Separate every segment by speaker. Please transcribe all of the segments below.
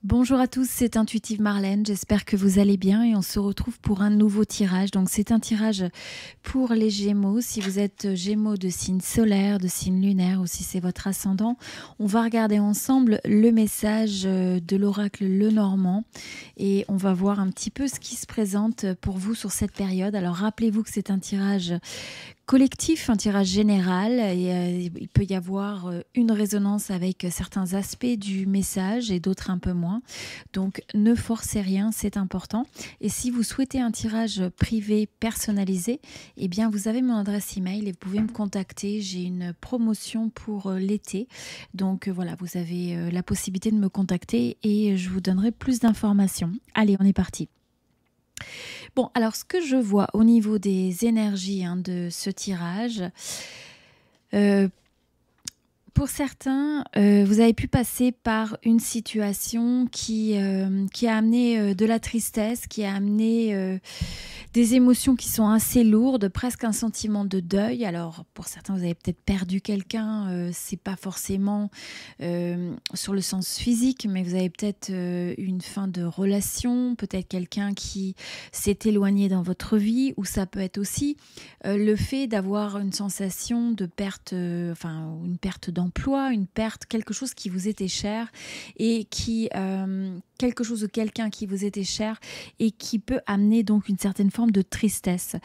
Speaker 1: Bonjour à tous, c'est Intuitive Marlène, j'espère que vous allez bien et on se retrouve pour un nouveau tirage. Donc c'est un tirage pour les Gémeaux, si vous êtes Gémeaux de signe solaire, de signe lunaire ou si c'est votre ascendant. On va regarder ensemble le message de l'oracle Lenormand et on va voir un petit peu ce qui se présente pour vous sur cette période. Alors rappelez-vous que c'est un tirage collectif, un tirage général, et il peut y avoir une résonance avec certains aspects du message et d'autres un peu moins. Donc ne forcez rien, c'est important. Et si vous souhaitez un tirage privé personnalisé, eh bien vous avez mon adresse email et vous pouvez me contacter. J'ai une promotion pour l'été. Donc voilà, vous avez la possibilité de me contacter et je vous donnerai plus d'informations. Allez, on est parti. Bon, alors ce que je vois au niveau des énergies de ce tirage, pour certains, vous avez pu passer par une situation qui a amené de la tristesse, qui a amené des émotions qui sont assez lourdes, presque un sentiment de deuil. Alors, pour certains, vous avez peut-être perdu quelqu'un, c'est pas forcément sur le sens physique, mais vous avez peut-être une fin de relation, peut-être quelqu'un qui s'est éloigné dans votre vie, ou ça peut être aussi le fait d'avoir une sensation de perte, une perte d'emploi, une perte, quelque chose qui vous était cher et qui quelque chose de quelqu'un qui vous était cher et qui peut amener donc une certaine forme de tristesse.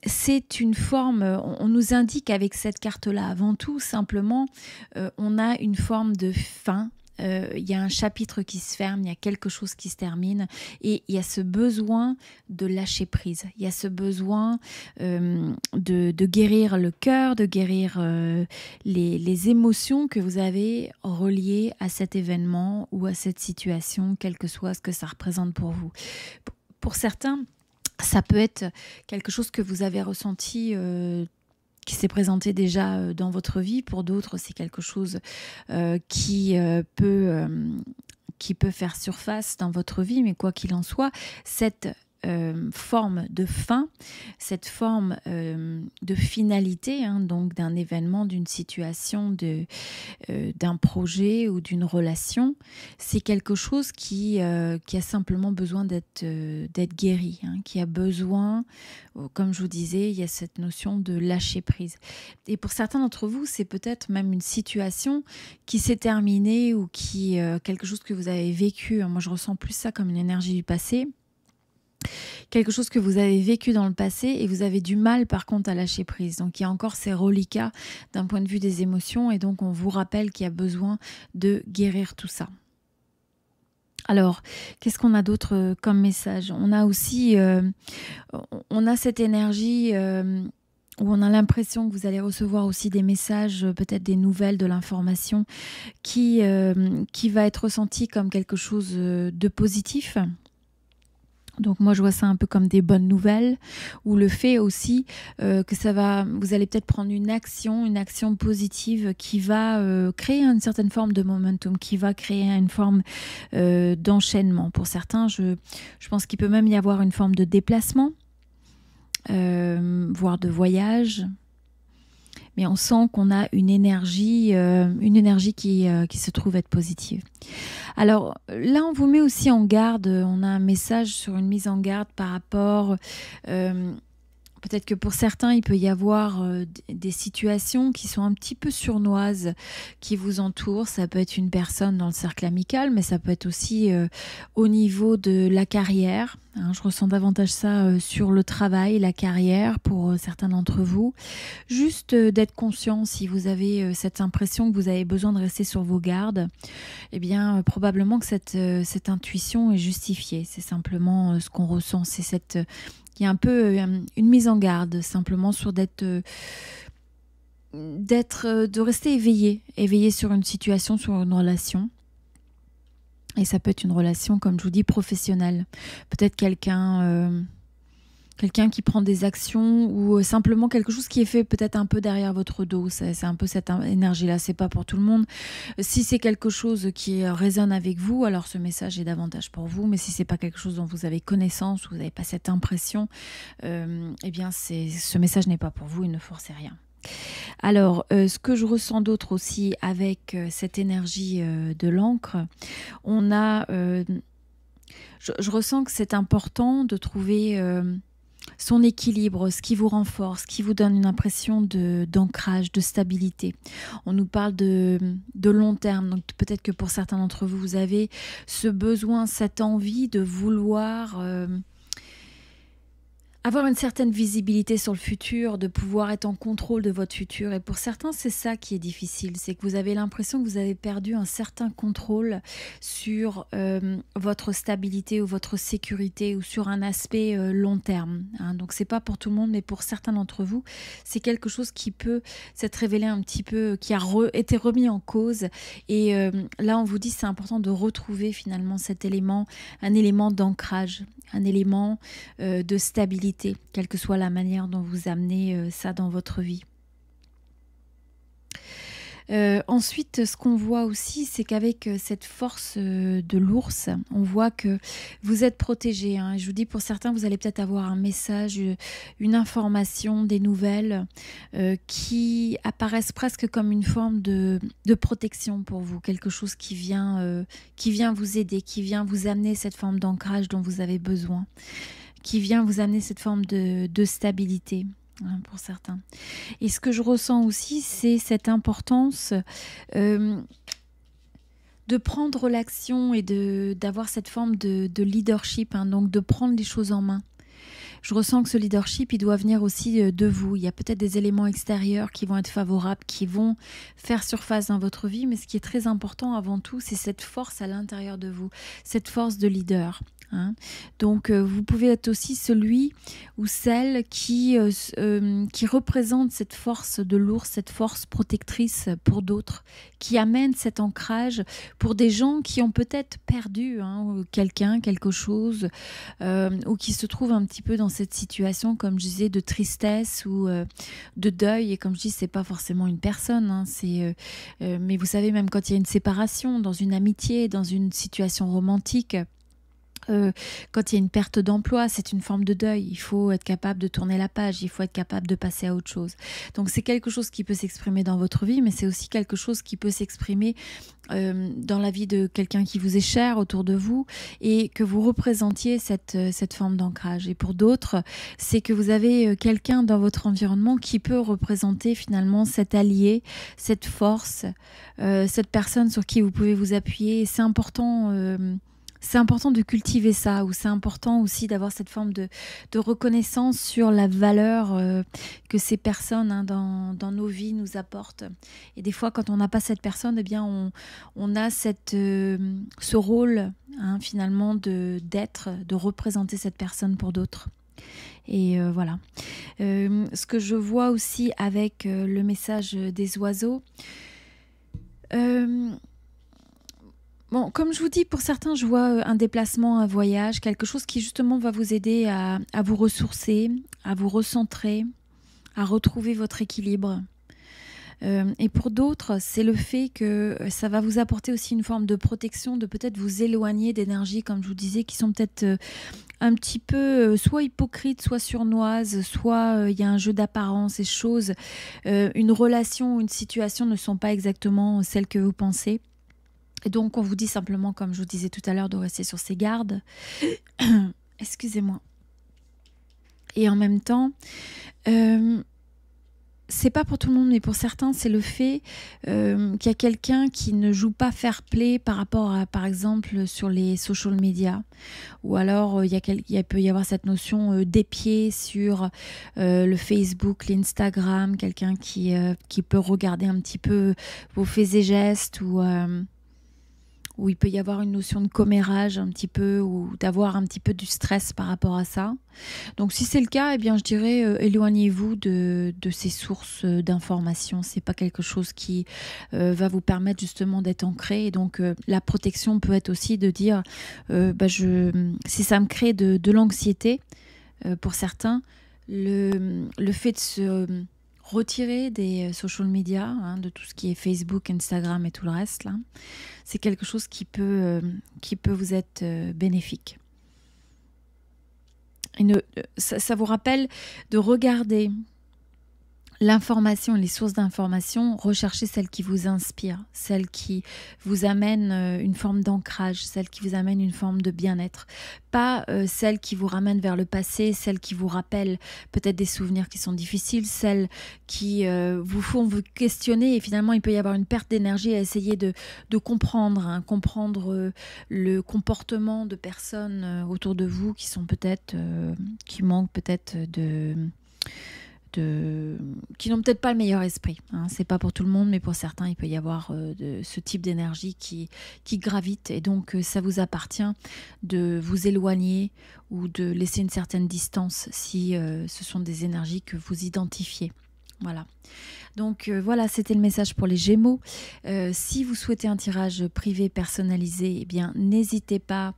Speaker 1: C'est une forme, on nous indique avec cette carte-là, avant tout, simplement, on a une forme de fin. Il y a un chapitre qui se ferme, il y a quelque chose qui se termine et il y a ce besoin de lâcher prise, il y a ce besoin de guérir le cœur, de guérir les émotions que vous avez reliées à cet événement ou à cette situation, quel que soit ce que ça représente pour vous. Pour certains, ça peut être quelque chose que vous avez ressenti qui s'est présenté déjà dans votre vie. Pour d'autres, c'est quelque chose qui peut faire surface dans votre vie. Mais quoi qu'il en soit, cette forme de fin, cette forme de finalité, donc d'un événement, d'une situation, d'un projet ou d'une relation, c'est quelque chose qui a simplement besoin d'être guéri, qui a besoin, comme je vous disais, il y a cette notion de lâcher prise. Et pour certains d'entre vous, c'est peut-être même une situation qui s'est terminée ou quelque chose que vous avez vécu. Moi, je ressens plus ça comme une énergie du passé. Quelque chose que vous avez vécu dans le passé et vous avez du mal par contre à lâcher prise. Donc il y a encore ces reliquats d'un point de vue des émotions et donc on vous rappelle qu'il y a besoin de guérir tout ça. Alors, qu'est-ce qu'on a d'autre comme message? On a aussi, on a cette énergie où on a l'impression que vous allez recevoir aussi des messages, peut-être des nouvelles, de l'information qui va être ressentie comme quelque chose de positif. Donc moi je vois ça un peu comme des bonnes nouvelles, ou le fait aussi que vous allez peut-être prendre une action positive qui va créer une certaine forme de momentum, qui va créer une forme d'enchaînement. Pour certains, je pense qu'il peut même y avoir une forme de déplacement, voire de voyage. Mais on sent qu'on a une énergie qui se trouve être positive. Alors là, on vous met aussi en garde, on a un message sur une mise en garde par rapport, peut-être que pour certains, il peut y avoir des situations qui sont un petit peu sournoises, qui vous entourent. Ça peut être une personne dans le cercle amical, mais ça peut être aussi au niveau de la carrière. Je ressens davantage ça sur le travail, la carrière pour certains d'entre vous. Juste d'être conscient, si vous avez cette impression que vous avez besoin de rester sur vos gardes, eh bien probablement que cette intuition est justifiée. C'est simplement ce qu'on ressent, c'est il y a un peu une mise en garde simplement sur de rester éveillé sur une situation, sur une relation. Et ça peut être une relation, comme je vous dis, professionnelle. Peut-être quelqu'un qui prend des actions ou simplement quelque chose qui est fait peut-être un peu derrière votre dos. C'est un peu cette énergie-là. C'est pas pour tout le monde. Si c'est quelque chose qui résonne avec vous, alors ce message est davantage pour vous. Mais si c'est pas quelque chose dont vous avez connaissance ou vous n'avez pas cette impression, eh bien ce message n'est pas pour vous. Il ne forcez rien. Alors, ce que je ressens d'autre aussi avec cette énergie de l'encre, on a, je ressens que c'est important de trouver son équilibre, ce qui vous renforce, ce qui vous donne une impression d'ancrage, de stabilité. On nous parle de long terme, donc peut-être que pour certains d'entre vous, vous avez ce besoin, cette envie de vouloir avoir une certaine visibilité sur le futur, de pouvoir être en contrôle de votre futur. Et pour certains, c'est ça qui est difficile. C'est que vous avez l'impression que vous avez perdu un certain contrôle sur votre stabilité ou votre sécurité ou sur un aspect long terme. Hein. Donc, c'est pas pour tout le monde, mais pour certains d'entre vous, c'est quelque chose qui peut s'être révélé un petit peu, qui a été remis en cause. Et là, on vous dit c'est important de retrouver finalement cet élément, un élément d'ancrage, un élément de stabilité, quelle que soit la manière dont vous amenez ça dans votre vie. Ensuite, ce qu'on voit aussi, c'est qu'avec cette force de l'ours, on voit que vous êtes protégé. Hein. Je vous dis, pour certains, vous allez peut-être avoir un message, une information, des nouvelles qui apparaissent presque comme une forme de protection pour vous. Quelque chose qui vient vous aider, qui vient vous amener cette forme d'ancrage dont vous avez besoin, qui vient vous amener cette forme de stabilité. Pour certains. Et ce que je ressens aussi, c'est cette importance de prendre l'action et d'avoir cette forme de leadership, hein, donc de prendre les choses en main. Je ressens que ce leadership, il doit venir aussi de vous. Il y a peut-être des éléments extérieurs qui vont être favorables, qui vont faire surface dans votre vie, mais ce qui est très important avant tout, c'est cette force à l'intérieur de vous, cette force de leader. Hein. Donc vous pouvez être aussi celui ou celle qui représente cette force de l'ours, cette force protectrice pour d'autres, qui amène cet ancrage pour des gens qui ont peut-être perdu quelqu'un, quelque chose, ou qui se trouvent un petit peu dans cette situation, comme je disais, de tristesse ou de deuil. Et comme je dis, c'est pas forcément une personne, hein, mais vous savez, même quand il y a une séparation, dans une amitié, dans une situation romantique, quand il y a une perte d'emploi, c'est une forme de deuil. Il faut être capable de tourner la page, il faut être capable de passer à autre chose. Donc c'est quelque chose qui peut s'exprimer dans votre vie, mais c'est aussi quelque chose qui peut s'exprimer dans la vie de quelqu'un qui vous est cher autour de vous et que vous représentiez cette forme d'ancrage. Et pour d'autres, c'est que vous avez quelqu'un dans votre environnement qui peut représenter finalement cet allié, cette force, cette personne sur qui vous pouvez vous appuyer. Et c'est important de cultiver ça, ou c'est important aussi d'avoir cette forme de reconnaissance sur la valeur que ces personnes dans nos vies nous apportent. Et des fois, quand on n'a pas cette personne, eh bien, on a ce rôle finalement de représenter cette personne pour d'autres. Et voilà. Ce que je vois aussi avec le message des oiseaux, bon, comme je vous dis, pour certains, je vois un déplacement, un voyage, quelque chose qui justement va vous aider à vous ressourcer, à vous recentrer, à retrouver votre équilibre. Et pour d'autres, c'est le fait que ça va vous apporter aussi une forme de protection, de peut-être vous éloigner d'énergies, comme je vous disais, qui sont peut-être un petit peu soit hypocrites, soit surnoises, soit il y a un jeu d'apparence et choses. Une relation ou une situation ne sont pas exactement celles que vous pensez. Et donc, on vous dit simplement, comme je vous disais tout à l'heure, de rester sur ses gardes. Excusez-moi. Et en même temps, c'est pas pour tout le monde, mais pour certains, c'est le fait qu'il y a quelqu'un qui ne joue pas fair play par rapport à, par exemple, sur les social media. Ou alors, il peut y avoir cette notion d'épier sur le Facebook, l'Instagram, quelqu'un qui peut regarder un petit peu vos faits et gestes où il peut y avoir une notion de commérage un petit peu ou d'avoir un petit peu du stress par rapport à ça. Donc si c'est le cas, eh bien je dirais éloignez-vous de ces sources d'informations. C'est pas quelque chose qui va vous permettre justement d'être ancré. Et donc la protection peut être aussi de dire si ça me crée de l'anxiété pour certains, le fait de se retirer des social media, de tout ce qui est Facebook, Instagram et tout le reste, là, c'est quelque chose qui peut vous être bénéfique. Et ça vous rappelle de regarder l'information, les sources d'information, recherchez celles qui vous inspirent, celles qui vous amènent une forme d'ancrage, celles qui vous amènent une forme de bien-être. Pas celles qui vous ramènent vers le passé, celles qui vous rappellent peut-être des souvenirs qui sont difficiles, celles qui vous font vous questionner et finalement il peut y avoir une perte d'énergie à essayer de comprendre, comprendre le comportement de personnes autour de vous qui sont peut-être, qui manquent peut-être qui n'ont peut-être pas le meilleur esprit. C'est pas pour tout le monde, mais pour certains, il peut y avoir ce type d'énergie qui gravite. Et donc, ça vous appartient de vous éloigner ou de laisser une certaine distance si ce sont des énergies que vous identifiez. Voilà. Donc voilà, c'était le message pour les Gémeaux. Si vous souhaitez un tirage privé personnalisé, eh bien, n'hésitez pas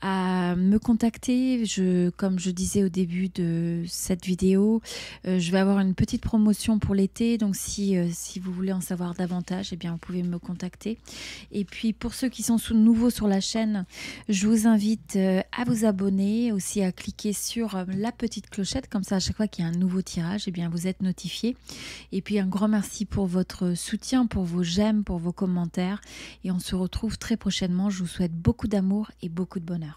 Speaker 1: à me contacter. Comme je disais au début de cette vidéo, je vais avoir une petite promotion pour l'été. Donc si vous voulez en savoir davantage, eh bien, vous pouvez me contacter. Et puis pour ceux qui sont nouveaux sur la chaîne, je vous invite à vous abonner, aussi à cliquer sur la petite clochette. Comme ça, à chaque fois qu'il y a un nouveau tirage, eh bien, vous êtes notifié. Et puis un grand merci pour votre soutien, pour vos j'aime, pour vos commentaires. Et on se retrouve très prochainement. Je vous souhaite beaucoup d'amour et beaucoup de bonheur.